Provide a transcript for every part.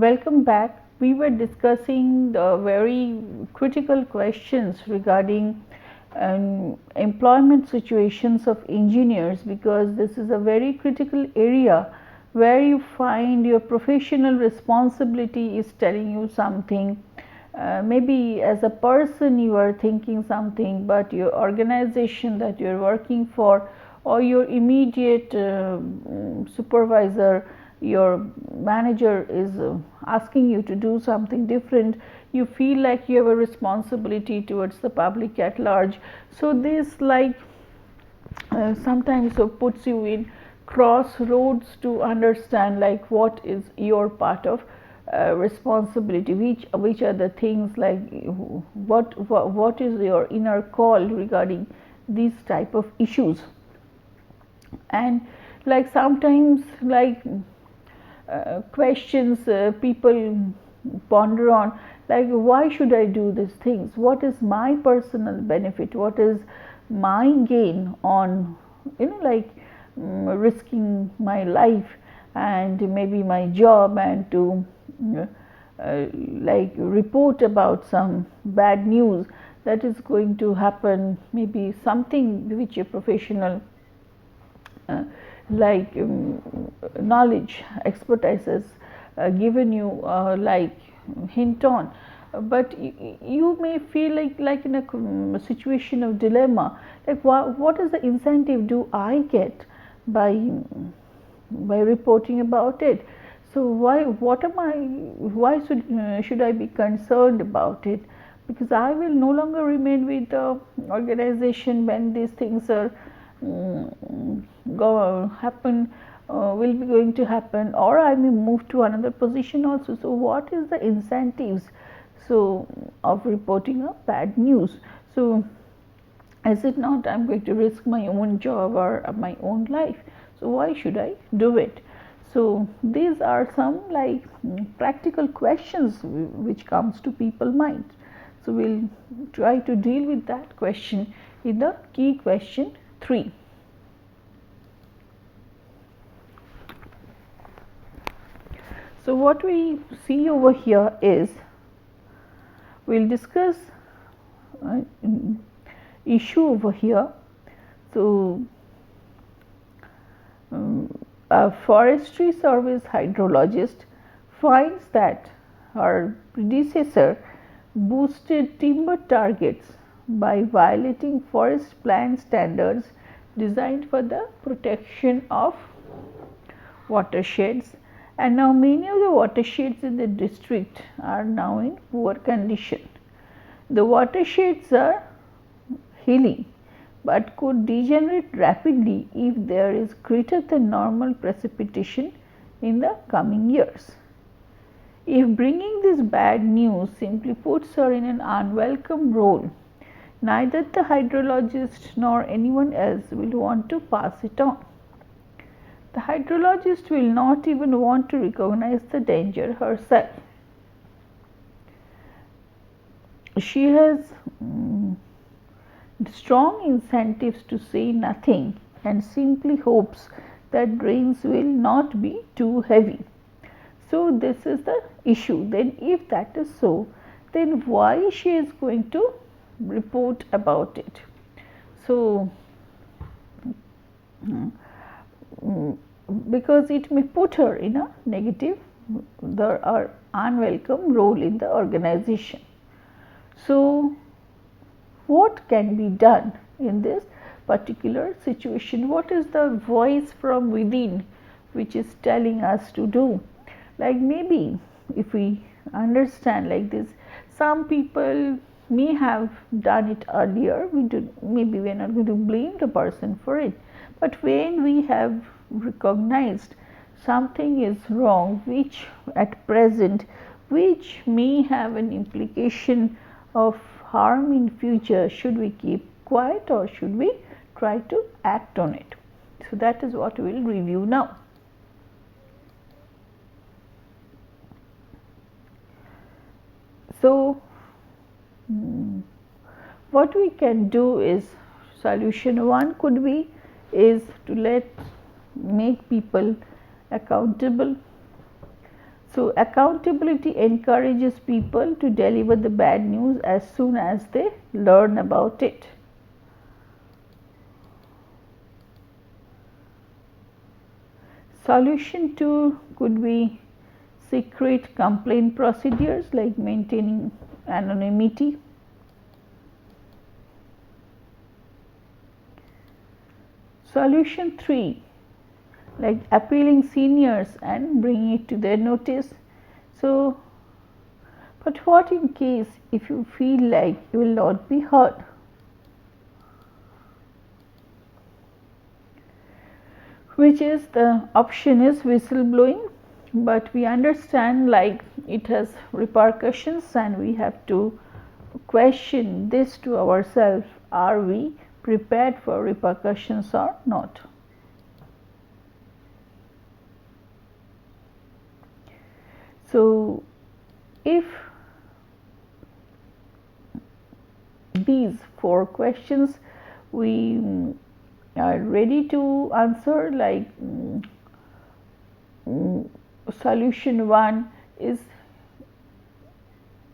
Welcome back. We were discussing the very critical questions regarding employment situations of engineers, because this is a very critical area where you find your professional responsibility is telling you something. Maybe as a person you are thinking something, but your organization that you are working for or your immediate supervisor, your manager is asking you to do something different. You feel like you have a responsibility towards the public at large. So this sometimes puts you in crossroads to understand like what is your part of responsibility, which are the things, like what is your inner call regarding these type of issues. And like sometimes questions people ponder on, like why should I do these things, what is my personal benefit, what is my gain on risking my life and maybe my job, and to report about some bad news that is going to happen, maybe something which a professional knowledge, expertise has given you hint on. But you may feel like in a situation of dilemma, like what is the incentive do I get by reporting about it? So why should I be concerned about it? Because I will no longer remain with the organization when these things are will be going to happen, or I may move to another position also. So what is the incentives of reporting of bad news? So is it not I'm going to risk my own job or my own life? So why should I do it? So these are some practical questions which comes to people's mind. So we'll try to deal with that question in the key question 3. So what we see over here is, we'll discuss issue over here. So a forestry service hydrologist finds that her predecessor boosted timber targets by violating forest plan standards designed for the protection of watersheds, and now many of the watersheds in the district are now in poor condition. The watersheds are hilly but could degenerate rapidly if there is greater than normal precipitation in the coming years. If bringing this bad news simply puts her in an unwelcome role, neither the hydrologist nor anyone else will want to pass it on. The hydrologist will not even want to recognize the danger herself. She has strong incentives to say nothing and simply hopes that rains will not be too heavy. So this is the issue. Then if that is so, then why she is going to report about it? So because it may put her in a negative or unwelcome role in the organization. So what can be done in this particular situation? What is the voice from within which is telling us to do? Like maybe if we understand like this, some people may have done it earlier. Maybe we are not going to blame the person for it, but when we have recognized something is wrong, which at present which may have an implication of harm in future, should we keep quiet or should we try to act on it? So that is what we will review now. So what we can do is, solution 1 could be is to make people accountable. So, accountability encourages people to deliver the bad news as soon as they learn about it. Solution 2 could be secret complaint procedures like maintaining anonymity. Solution 3 like appealing seniors and bringing it to their notice. So, but what in case if you feel like you will not be heard? Which is the option is whistleblowing, but we understand like it has repercussions and we have to question this to ourselves, are we prepared for repercussions or not? So, if these 4 questions we are ready to answer, like solution 1 is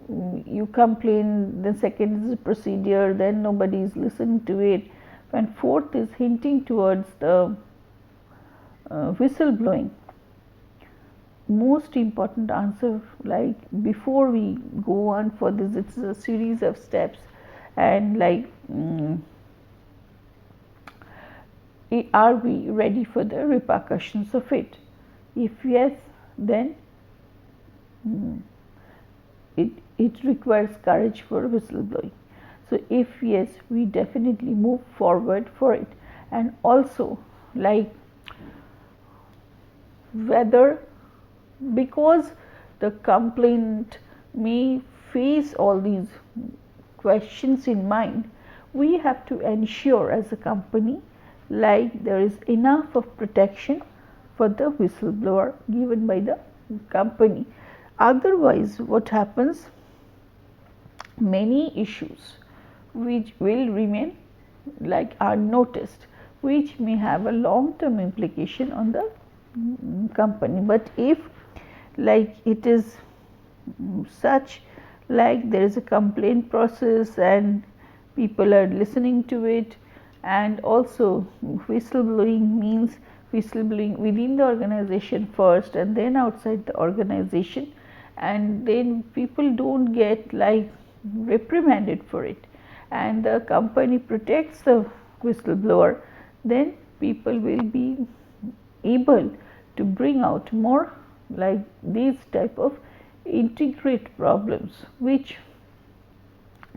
you complain, the second is the procedure, then nobody is listening to it, and fourth is hinting towards the whistleblowing. Most important answer, like before we go on for this, it's a series of steps, and like are we ready for the repercussions of it? If yes, then it requires courage for whistleblowing. So, if yes, we definitely move forward for it. And also, like whether, because the complainant may face all these questions in mind, we have to ensure as a company like there is enough of protection for the whistleblower given by the company. Otherwise, what happens, many issues which will remain like unnoticed, which may have a long term implication on the company. But if like it is such like there is a complaint process and people are listening to it, and also whistleblowing means whistleblowing within the organization first and then outside the organization, and then people don't get like reprimanded for it and the company protects the whistleblower, then people will be able to bring out more like these type of integrate problems which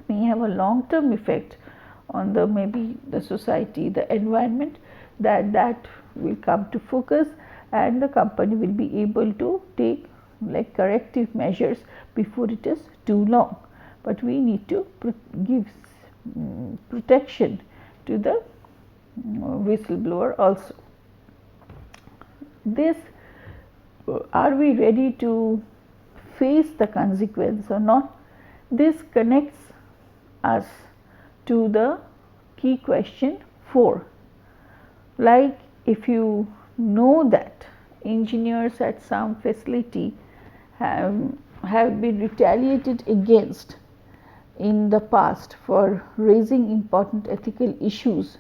may have a long term effect on the maybe the society, the environment, that will come to focus, and the company will be able to take like corrective measures before it is too long. But we need to give protection to the whistleblower also. This, are we ready to face the consequence or not? This connects us to the key question 4. Like if you know that engineers at some facility have been retaliated against in the past for raising important ethical issues,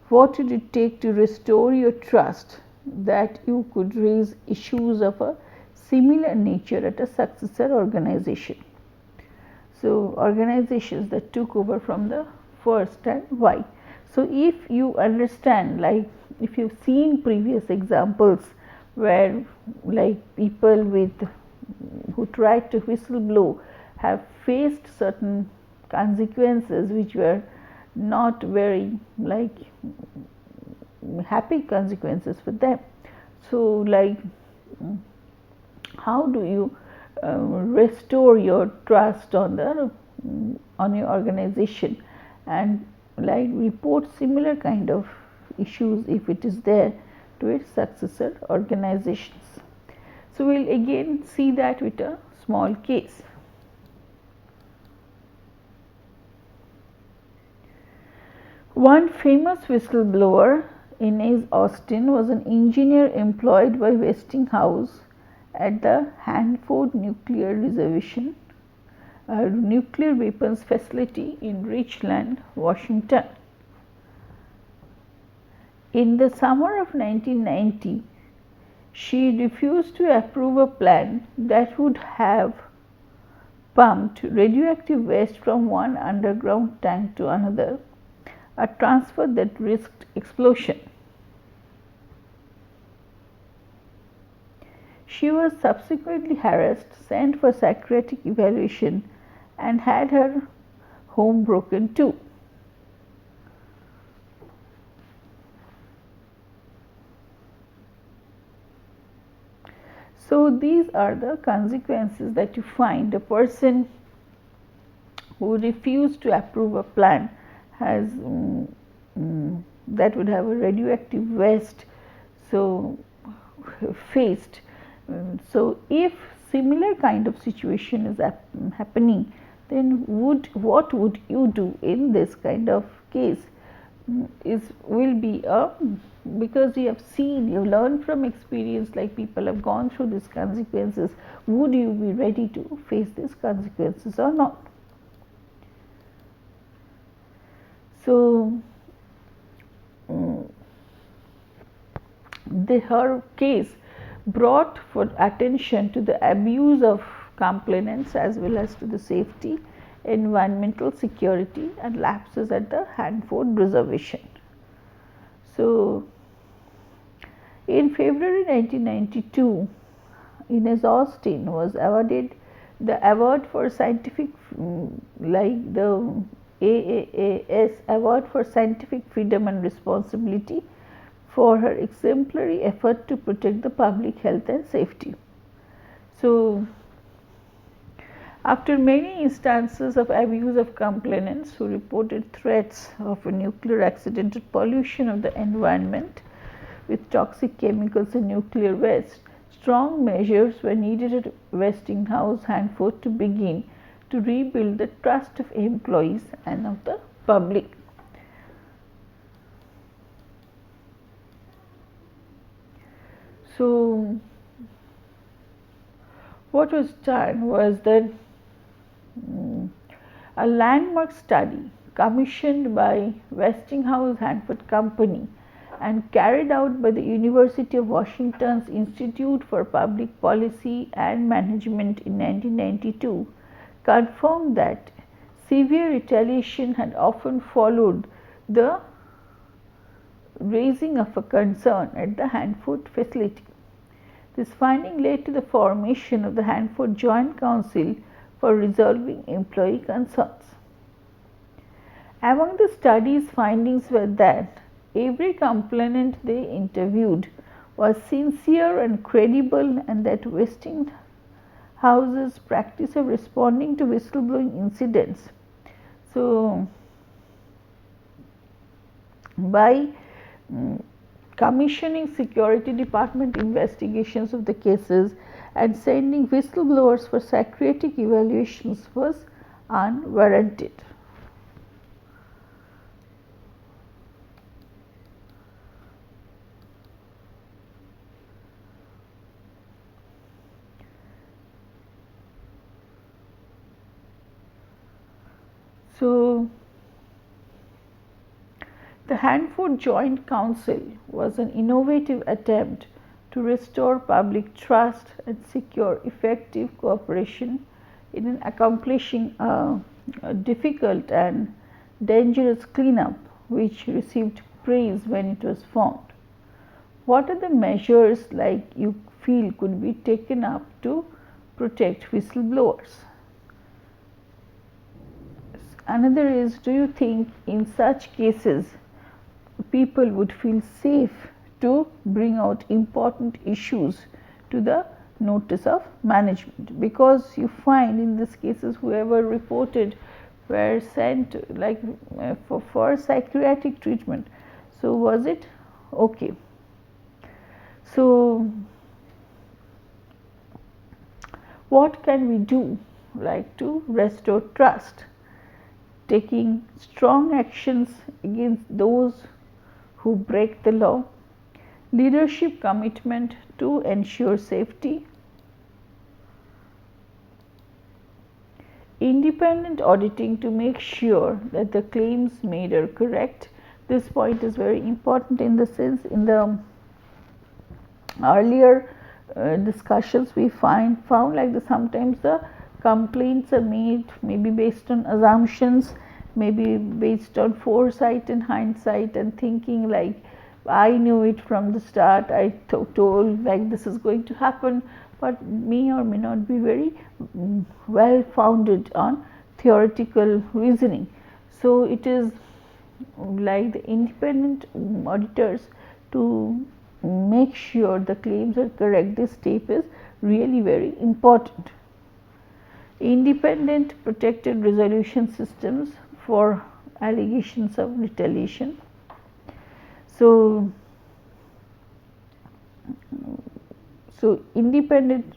what would it take to restore your trust that you could raise issues of a similar nature at a successor organization? So, organizations that took over from the first, and why? So, if you understand, like if you've seen previous examples where like people with who tried to whistleblow have faced certain consequences which were not very like happy consequences for them. So, like how do you restore your trust on your organization and like report similar kind of issues if it is there to its successor organizations? So, we will again see that with a small case. One famous whistleblower, Inez Austin, was an engineer employed by Westinghouse at the Hanford Nuclear Reservation, a nuclear weapons facility in Richland, Washington. In the summer of 1990, she refused to approve a plan that would have pumped radioactive waste from one underground tank to another, a transfer that risked explosion. She was subsequently harassed, sent for psychiatric evaluation, and had her home broken too. So these are the consequences that you find. A person who refused to approve a plan has that would have a radioactive waste faced. So if similar kind of situation is happening, then what would you do in this kind of case? Will be because you have seen, you learned from experience, like people have gone through these consequences. Would you be ready to face these consequences or not? So her case brought for attention to the abuse of complainants as well as to the safety, environmental security, and lapses at the Hanford Reservation. So in February 1992, Ines Austin was awarded the award for scientific, like the AAAS Award for Scientific Freedom and Responsibility, for her exemplary effort to protect the public health and safety. So after many instances of abuse of complainants who reported threats of a nuclear accident or pollution of the environment with toxic chemicals and nuclear waste, strong measures were needed at Westinghouse Hanford to begin to rebuild the trust of employees and of the public. So what was done was that a landmark study commissioned by Westinghouse Hanford Company and carried out by the University of Washington's Institute for Public Policy and Management in 1992 confirmed that severe retaliation had often followed the raising of a concern at the Hanford facility. This finding led to the formation of the Hanford Joint Council for resolving employee concerns. Among the study's findings were that every complainant they interviewed was sincere and credible, and that Westinghouse's practice of responding to whistleblowing incidents, so by commissioning security department investigations of the cases and sending whistleblowers for psychiatric evaluations, was unwarranted. So the Hanford Joint Council was an innovative attempt to restore public trust and secure effective cooperation in accomplishing a difficult and dangerous cleanup, which received praise when it was formed. What are the measures like you feel could be taken up to protect whistleblowers? Another is, do you think in such cases people would feel safe to bring out important issues to the notice of management? Because you find in these cases whoever reported were sent like for psychiatric treatment. So was it okay? So what can we do like to restore trust? Taking strong actions against those who break the law, leadership commitment to ensure safety, independent auditing to make sure that the claims made are correct. This point is very important in the sense, in the earlier discussions we found like sometimes the complaints are made maybe based on assumptions, maybe based on foresight and hindsight, and thinking like I knew it from the start, I told like this is going to happen, but may or may not be very well founded on theoretical reasoning. So it is like the independent auditors to make sure the claims are correct. This step is really very important. Independent protected resolution systems for allegations of retaliation. So independent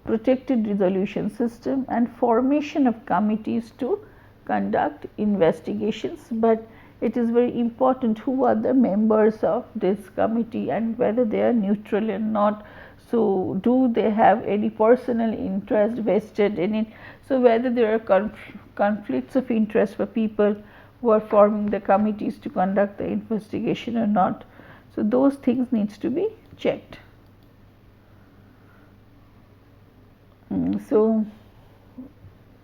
protected resolution system and formation of committees to conduct investigations, but it is very important who are the members of this committee and whether they are neutral or not. So, do they have any personal interest vested in it? So, whether there are conflicts of interest for people who are forming the committees to conduct the investigation or not. So, those things needs to be checked. So,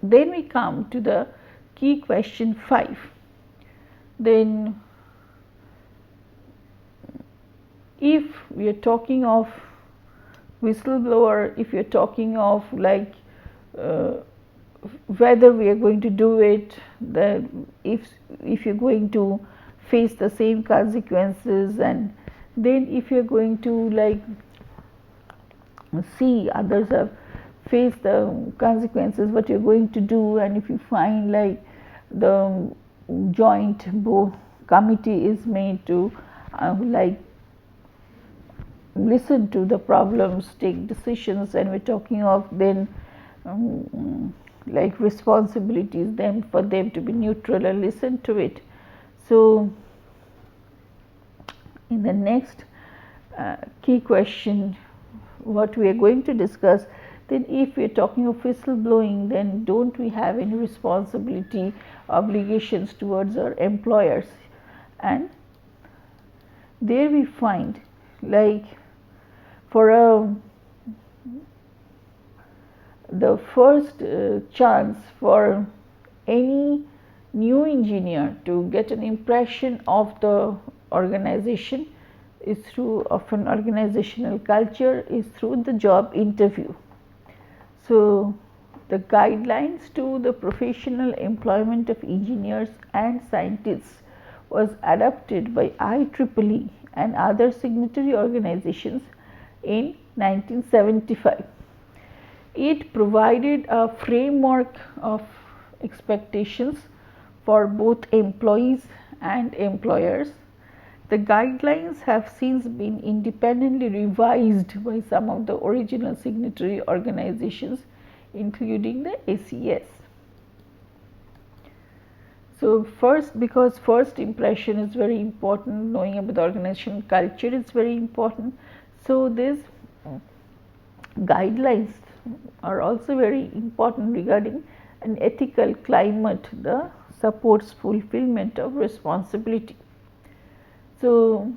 then we come to the key question 5. Then, if we are talking of whistleblower, if you are talking of like whether we are going to do it, if you are going to face the same consequences, and then if you are going to like see others have faced the consequences, what you are going to do, and if you find like the joint committee is made to like listen to the problems, take decisions, and we are talking of then like responsibilities then for them to be neutral and listen to it. So, in the next key question what we are going to discuss, then if we are talking of whistleblowing, then don't we have any responsibility, obligations towards our employers? And there we find like for the first chance for any new engineer to get an impression of the organization is through of an organizational culture, is through the job interview. So, the guidelines to the professional employment of engineers and scientists was adopted by IEEE and other signatory organizations in 1975. It provided a framework of expectations for both employees and employers. The guidelines have since been independently revised by some of the original signatory organizations, including the ACS. So, because first impression is very important, knowing about the organizational culture is very important. So, these guidelines are also very important regarding an ethical climate that supports fulfillment of responsibility. So,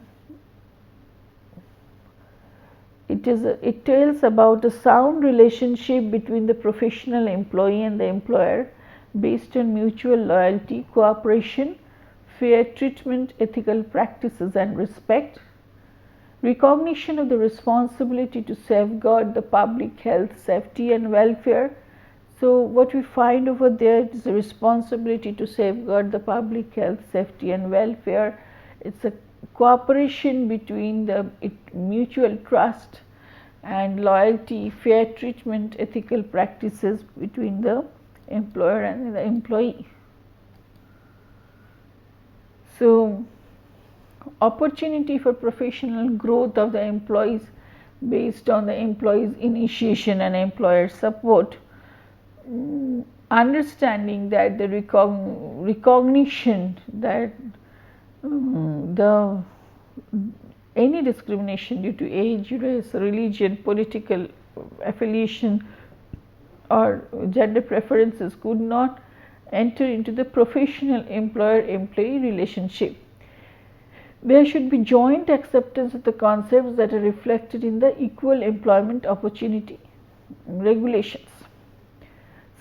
it tells about a sound relationship between the professional employee and the employer based on mutual loyalty, cooperation, fair treatment, ethical practices and respect, recognition of the responsibility to safeguard the public health, safety and welfare. So, what we find over there is the responsibility to safeguard the public health, safety and welfare. It's a cooperation between the mutual trust and loyalty, fair treatment, ethical practices between the employer and the employee. So, opportunity for professional growth of the employees based on the employee's initiation and employer support. Understanding that the recognition that any discrimination due to age, race, religion, political affiliation or gender preferences could not enter into the professional employer-employee relationship. There should be joint acceptance of the concepts that are reflected in the equal employment opportunity regulations.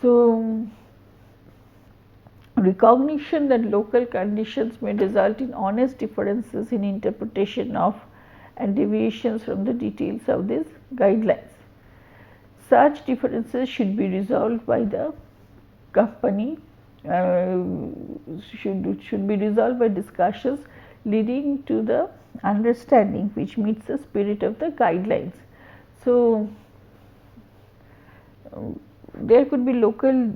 So, recognition that local conditions may result in honest differences in interpretation of and deviations from the details of these guidelines. Such differences should be resolved by the company, should be resolved by discussions leading to the understanding which meets the spirit of the guidelines. So, there could be local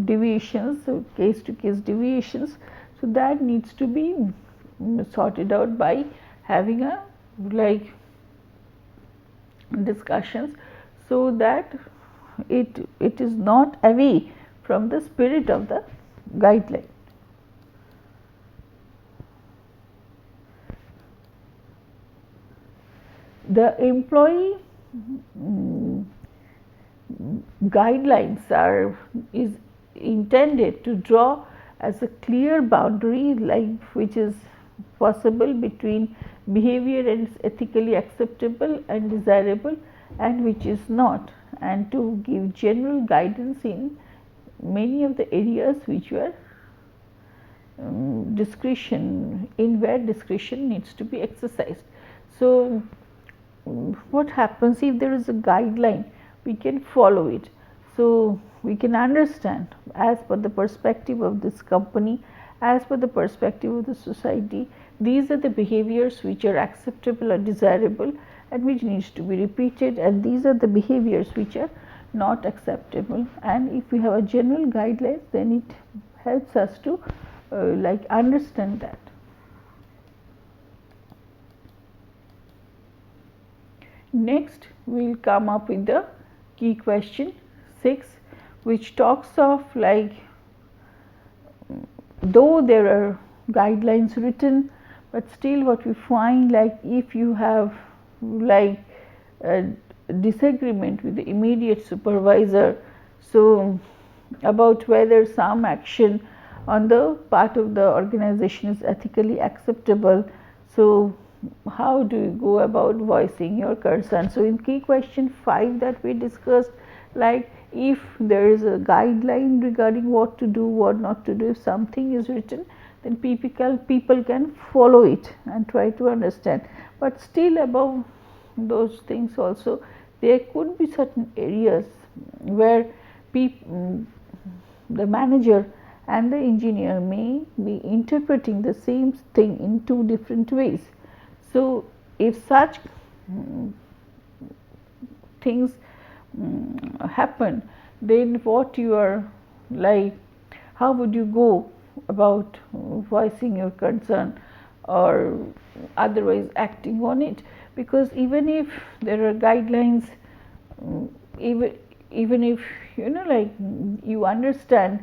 deviations, so case to case deviations, so that needs to be sorted out by having a discussions, so that it is not away from the spirit of the guideline. The employee guidelines is intended to draw as a clear boundary which is possible between behavior and is ethically acceptable and desirable and which is not, and to give general guidance in many of the areas which were discretion, in where discretion needs to be exercised. So, what happens if there is a guideline, we can follow it. So, we can understand as per the perspective of this company, as per the perspective of the society, these are the behaviors which are acceptable or desirable and which needs to be repeated, and these are the behaviors which are not acceptable. And if we have a general guidelines, then it helps us to understand that. Next, we will come up with the key question 6, which talks of though there are guidelines written, but still what we find, if you have a disagreement with the immediate supervisor, so about whether some action on the part of the organization is ethically acceptable, so how do you go about voicing your concern? So, in key question 5 that we discussed, if there is a guideline regarding what to do, what not to do, if something is written, then people can follow it and try to understand. But still above those things also, there could be certain areas where the manager and the engineer may be interpreting the same thing in 2 different ways. So, if such things happen, then what you are how would you go about voicing your concern or otherwise acting on it? Because even if there are guidelines, even if you understand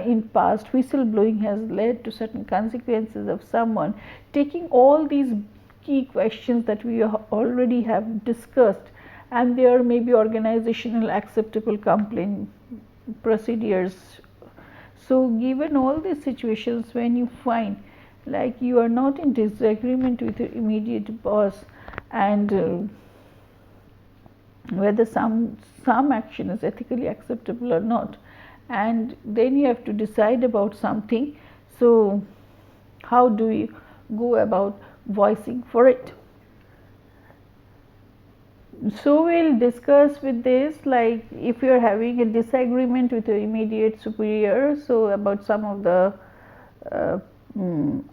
in past whistleblowing has led to certain consequences of someone, taking all these key questions that we already have discussed, and there may be organizational acceptable complaint procedures. So, given all these situations, when you find you are not in disagreement with your immediate boss, and whether some action is ethically acceptable or not, and then you have to decide about something. So, how do you go about voicing for it? So, we will discuss with this, if you are having a disagreement with your immediate superior, so about some of the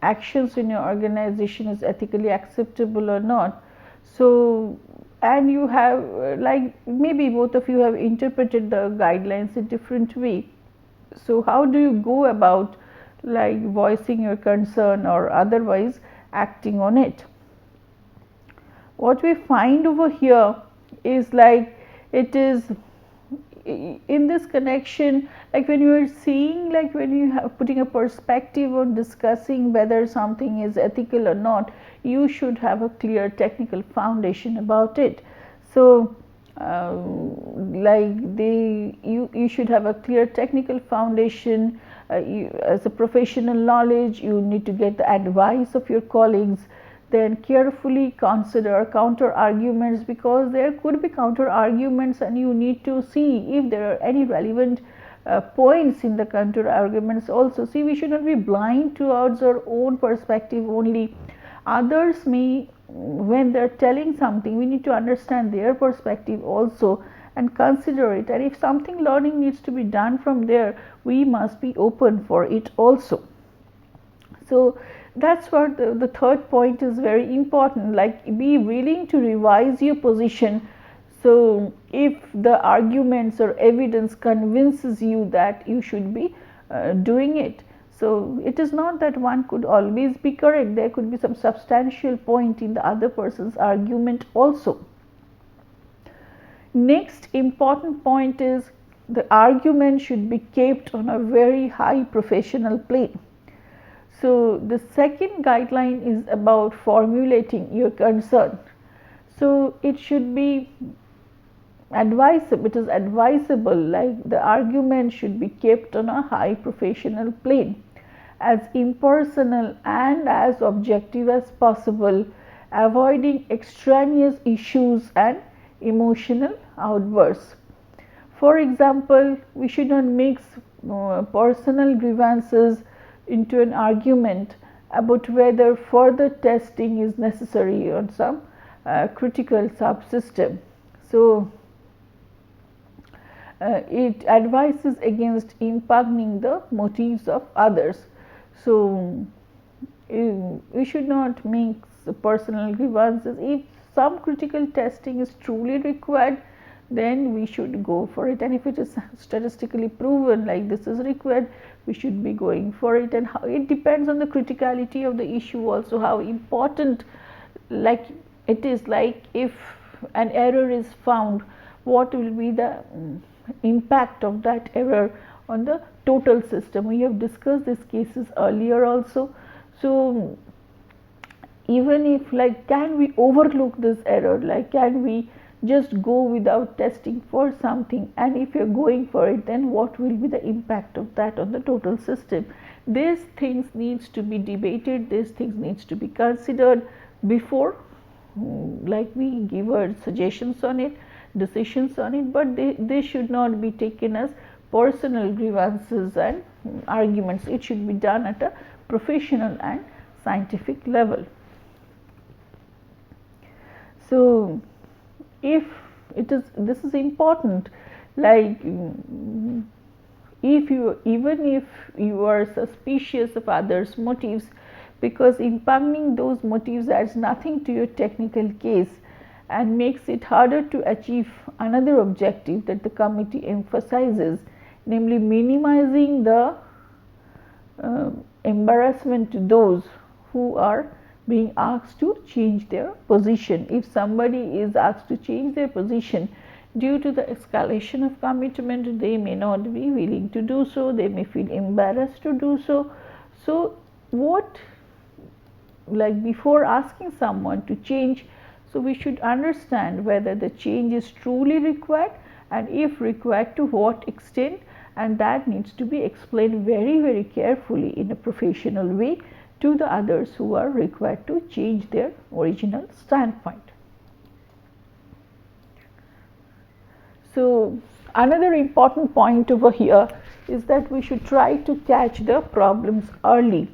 actions in your organization is ethically acceptable or not. So, and you have maybe both of you have interpreted the guidelines in different way. So, how do you go about voicing your concern or otherwise acting on it? What we find over here is it is in this connection, when you are seeing, when you have putting a perspective on discussing whether something is ethical or not, you should have a clear technical foundation about it. So, you should have a clear technical foundation. As a professional knowledge, you need to get the advice of your colleagues, then carefully consider counter arguments, because there could be counter arguments and you need to see if there are any relevant points in the counter arguments also. See, we should not be blind towards our own perspective only. Others may, when they are telling something, we need to understand their perspective also and consider it, and if something learning needs to be done from there, we must be open for it also. So that's what the third point is very important, like be willing to revise your position. So if the arguments or evidence convinces you that you should be doing it, so it is not that one could always be correct, there could be some substantial point in the other person's argument also. Next important point is the argument should be kept on a very high professional plane. So the second guideline is about formulating your concern. So it should be advisable, it is advisable, like the argument should be kept on a high professional plane, as impersonal and as objective as possible, avoiding extraneous issues and emotional outbursts. For example, we should not mix personal grievances into an argument about whether further testing is necessary on some critical subsystem. So it advises against impugning the motives of others. So we should not mix personal grievances. If some critical testing is truly required, then we should go for it, and if it is statistically proven like this is required, we should be going for it. And how it depends on the criticality of the issue also, how important like it is, like if an error is found, what will be the impact of that error on the total system. We have discussed these cases earlier also. So even if, like, can we overlook this error, like can we just go without testing for something, and if you're going for it, then what will be the impact of that on the total system. These things needs to be debated, these things needs to be considered before like we give our suggestions on it, decisions on it, but they should not be taken as personal grievances and arguments. It should be done at a professional and scientific level. So if it is, this is important, like if you, even if you are suspicious of others' motives, because impugning those motives adds nothing to your technical case and makes it harder to achieve another objective that the committee emphasizes, namely minimizing the embarrassment to those who are being asked to change their position. If somebody is asked to change their position due to the escalation of commitment, they may not be willing to do so, they may feel embarrassed to do so. So what, like before asking someone to change, so we should understand whether the change is truly required, and if required, to what extent, and that needs to be explained very, very carefully in a professional way to the others who are required to change their original standpoint. So another important point over here is that we should try to catch the problems early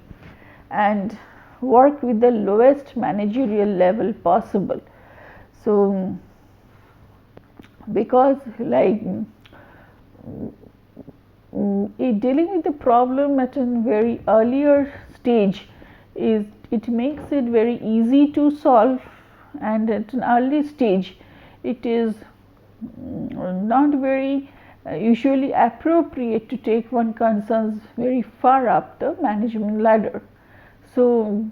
and work with the lowest managerial level possible. So because like dealing with the problem at a very earlier stage is, it makes it very easy to solve, and at an early stage it is not very usually appropriate to take one concerns very far up the management ladder. So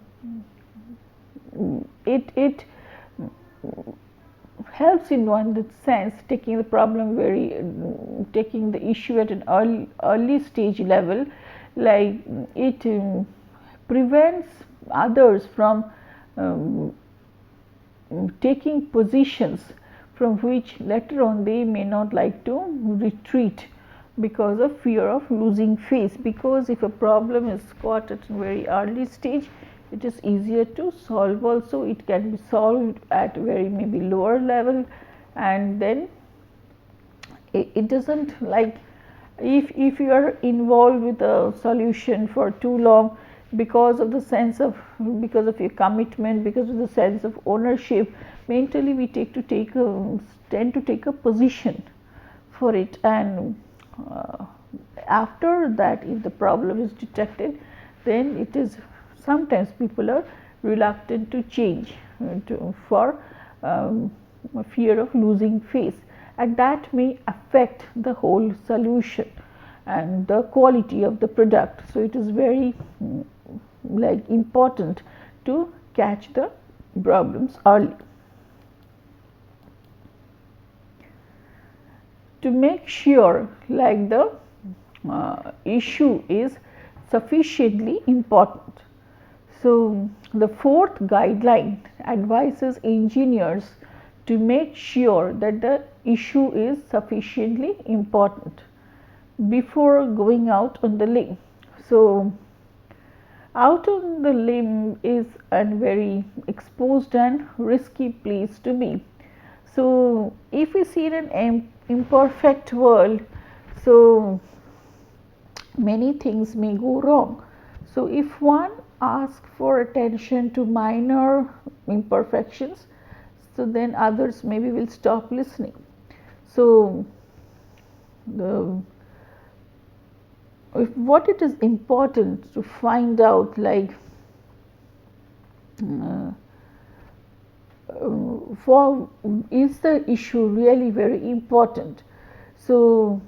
it helps in one sense, taking the problem taking the issue at an early stage level, like it prevents others from taking positions from which later on they may not like to retreat because of fear of losing face. Because if a problem is caught at a very early stage, it is easier to solve. Also, it can be solved at very maybe lower level, and then it doesn't like if you are involved with a solution for too long, because of the sense of, because of your commitment, because of the sense of ownership, mentally we tend to take a position for it, and after that if the problem is detected, then it is sometimes people are reluctant to change for fear of losing face, and that may affect the whole solution and the quality of the product. So it is very like important to catch the problems early. To make sure like the issue is sufficiently important. So the fourth guideline advises engineers to make sure that the issue is sufficiently important before going out on the limb. So out on the limb is a very exposed and risky place to be. So if we see an imperfect world, so many things may go wrong. So if one asks for attention to minor imperfections, so then others maybe will stop listening. So what it is important to find out, like for is the issue really very important. So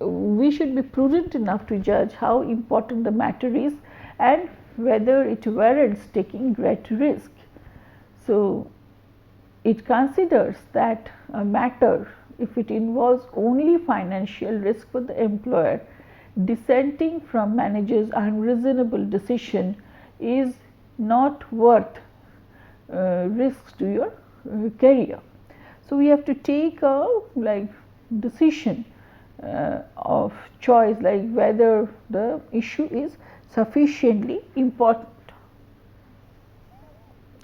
we should be prudent enough to judge how important the matter is and whether it warrants taking great risk. So it considers that a matter, if it involves only financial risk for the employer, dissenting from manager's unreasonable decision is not worth risks to your career. So we have to take a like decision of choice, like whether the issue is sufficiently important.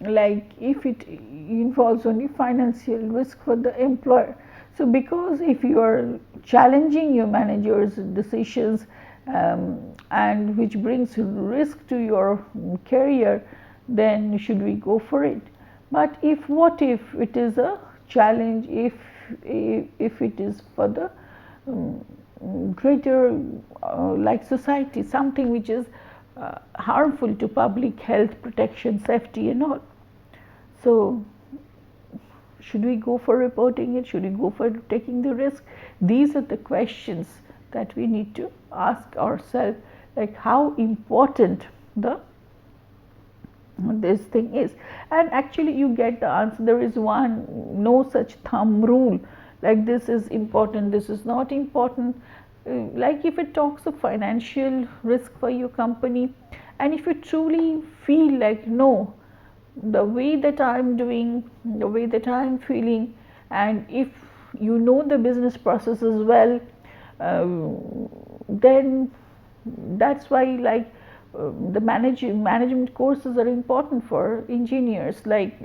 Like if it involves only financial risk for the employer. So because if you are challenging your manager's decisions and which brings risk to your career, then should we go for it? But what if it is a challenge, if it is for the greater like society, something which is harmful to public health, protection, safety and all. So should we go for reporting it? Should we go for taking the risk? These are the questions that we need to ask ourselves, like how important this thing is. And actually you get the answer. There is no such thumb rule, like this is important, this is not important. Like if it talks of financial risk for your company, and if you truly feel like no, the way that I am doing, the way that I am feeling, and if you know the business processes well, then that's why like the management courses are important for engineers. Like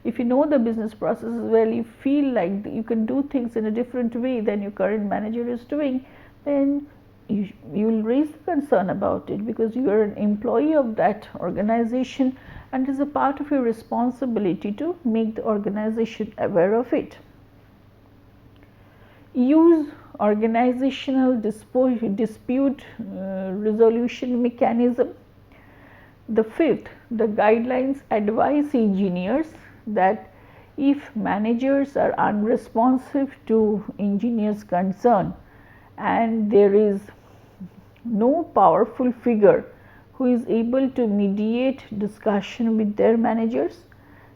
if you know the business processes well, you feel like you can do things in a different way than your current manager is doing, then you will raise the concern about it, because you are an employee of that organization and it is a part of your responsibility to make the organization aware of it. Use organizational dispute resolution mechanism. The fifth, the guidelines advise engineers that if managers are unresponsive to engineers' concern and there is no powerful figure who is able to mediate discussion with their managers,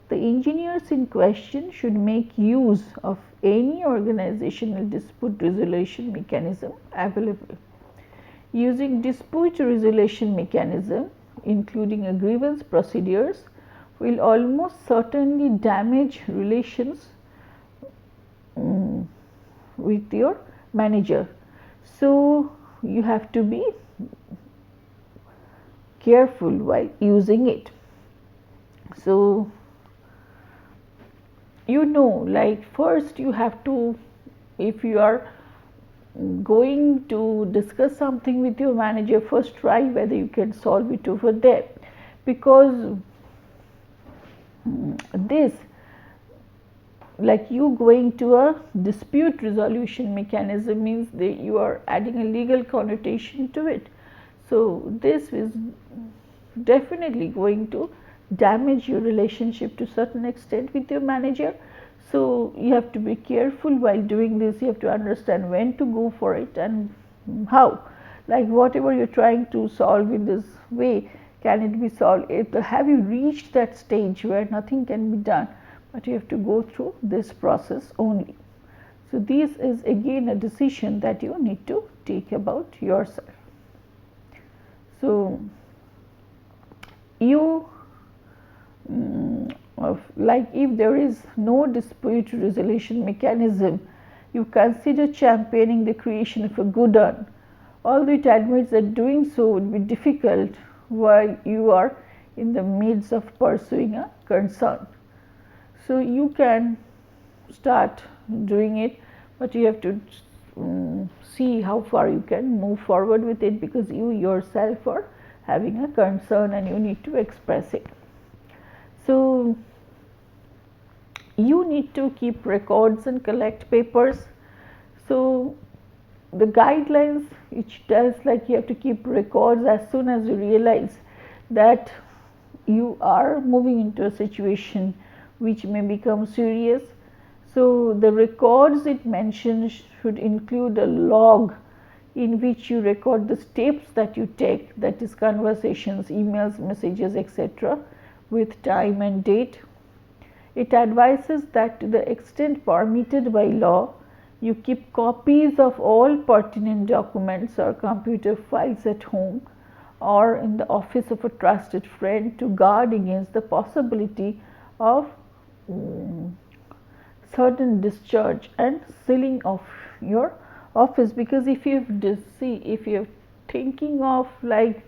the engineers in question should make use of any organizational dispute resolution mechanism available. Using dispute resolution mechanism, including a grievance procedures, will almost certainly damage relations with your manager. So you have to be careful while using it. So like first you have to, if you are going to discuss something with your manager, first try whether you can solve it over there, because this, like you going to a dispute resolution mechanism, means that you are adding a legal connotation to it. So this is definitely going to damage your relationship to certain extent with your manager. So you have to be careful while doing this. You have to understand when to go for it and how, like whatever you're trying to solve in this way, can it be solved? Have you reached that stage where nothing can be done, but you have to go through this process only. So this is again a decision that you need to take about yourself. So you like if there is no dispute resolution mechanism, you consider championing the creation of a good one, although it admits that doing so would be difficult while you are in the midst of pursuing a concern. So you can start doing it, but you have to see how far you can move forward with it, because you yourself are having a concern and you need to express it. So you need to keep records and collect papers. So the guidelines which tells like you have to keep records as soon as you realize that you are moving into a situation which may become serious. So the records it mentions should include a log in which you record the steps that you take, that is conversations, emails, messages, etc., with time and date. It advises that to the extent permitted by law, you keep copies of all pertinent documents or computer files at home or in the office of a trusted friend to guard against the possibility of sudden discharge and sealing of your office. Because if you if you're thinking of like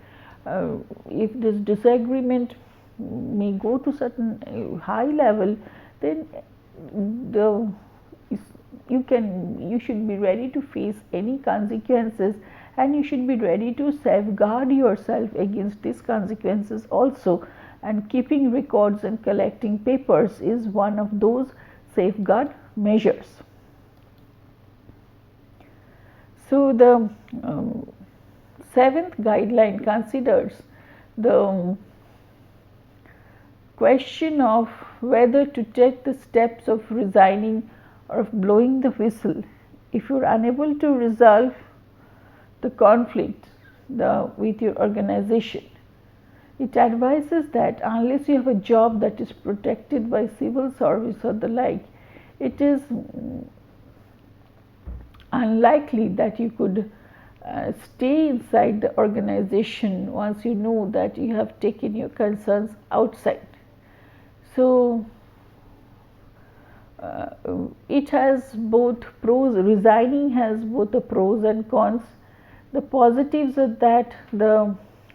if this disagreement may go to certain high level, then you should be ready to face any consequences, and you should be ready to safeguard yourself against these consequences also. And keeping records and collecting papers is one of those safeguard measures. So the seventh guideline considers the question of whether to take the steps of resigning or of blowing the whistle if you are unable to resolve the conflict with your organization. It advises that unless you have a job that is protected by civil service or the like, it is unlikely that you could stay inside the organization once you know that you have taken your concerns outside. So it has both pros. Resigning has both the pros and cons. The positives are that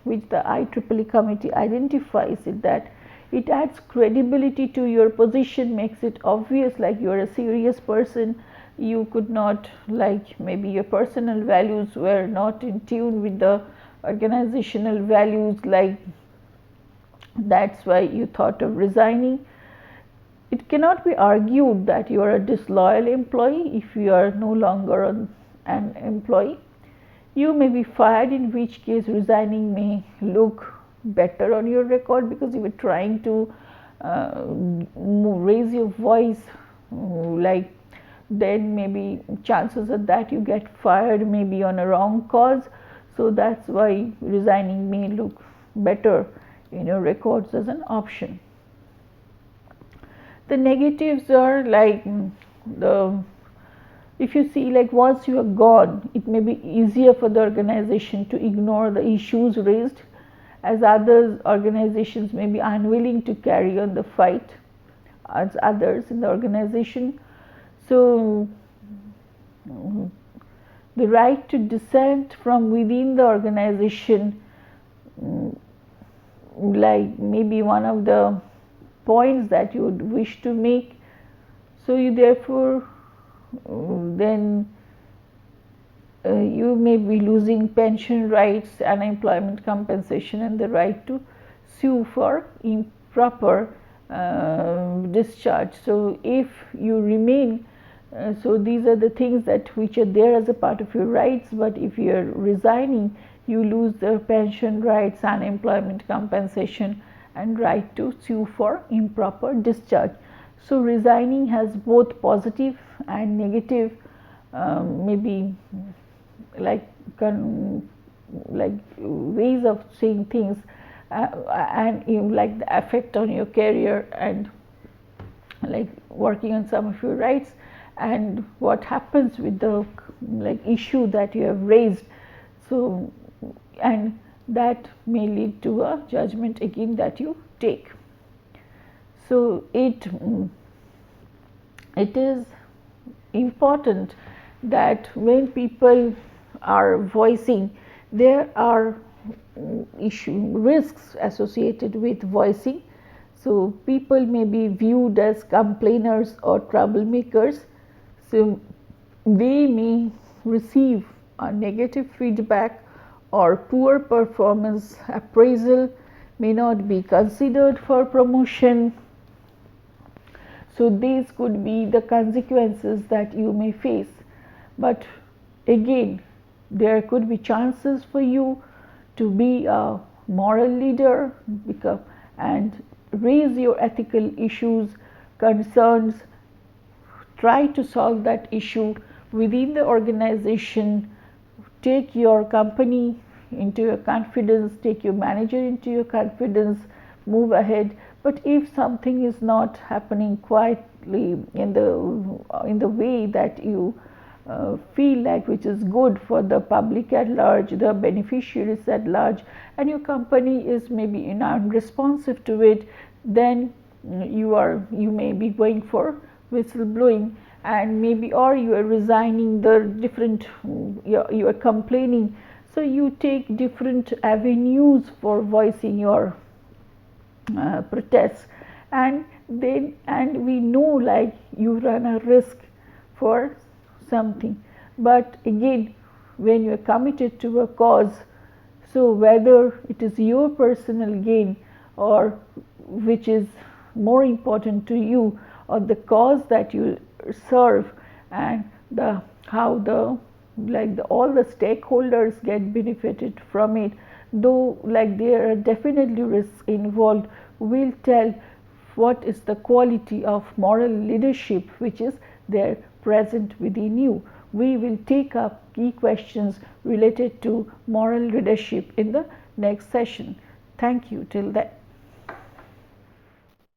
which the IEEE committee identifies it, that it adds credibility to your position, makes it obvious like you are a serious person. You could not, like maybe your personal values were not in tune with the organizational values, like that's why you thought of resigning. It cannot be argued that you are a disloyal employee if you are no longer an employee. You may be fired, in which case resigning may look better on your record because you were trying to raise your voice, like then maybe chances are that you get fired maybe on a wrong cause. So that's why resigning may look better in your records as an option. The negatives are like if you see like once you are gone, it may be easier for the organization to ignore the issues raised as other organizations may be unwilling to carry on the fight as others in the organization. So the right to dissent from within the organization, like maybe one of the points that you would wish to make. So you therefore then you may be losing pension rights, unemployment compensation, and the right to sue for improper discharge. So if you remain, so these are the things that which are there as a part of your rights, but if you are resigning, you lose the pension rights, unemployment compensation, and right to sue for improper discharge. So resigning has both positive and negative, maybe like ways of saying things, and like the effect on your career, and like working on some of your rights, and what happens with the issue that you have raised. So, and that may lead to a judgment again that you take. So it is important that when people are voicing, there are risks associated with voicing. So people may be viewed as complainers or troublemakers. So they may receive a negative feedback, or poor performance appraisal may not be considered for promotion. So these could be the consequences that you may face. But again, there could be chances for you to be a moral leader, and raise your ethical issues, concerns, try to solve that issue within the organization, take your company into your confidence, take your manager into your confidence, move ahead. But if something is not happening quietly in the way that you feel like, which is good for the public at large, the beneficiaries at large, and your company is maybe unresponsive to it, then you may be going for whistleblowing, and maybe, or you are resigning the different, you are complaining. So you take different avenues for voicing your protests, and we know like you run a risk for something. But again, when you are committed to a cause, so whether it is your personal gain, or which is more important to you, or the cause that you serve, and how all the stakeholders get benefited from it, though there are definitely risks involved, will tell what is the quality of moral leadership which is there present within you. We will take up key questions related to moral leadership in the next session. Thank you till then.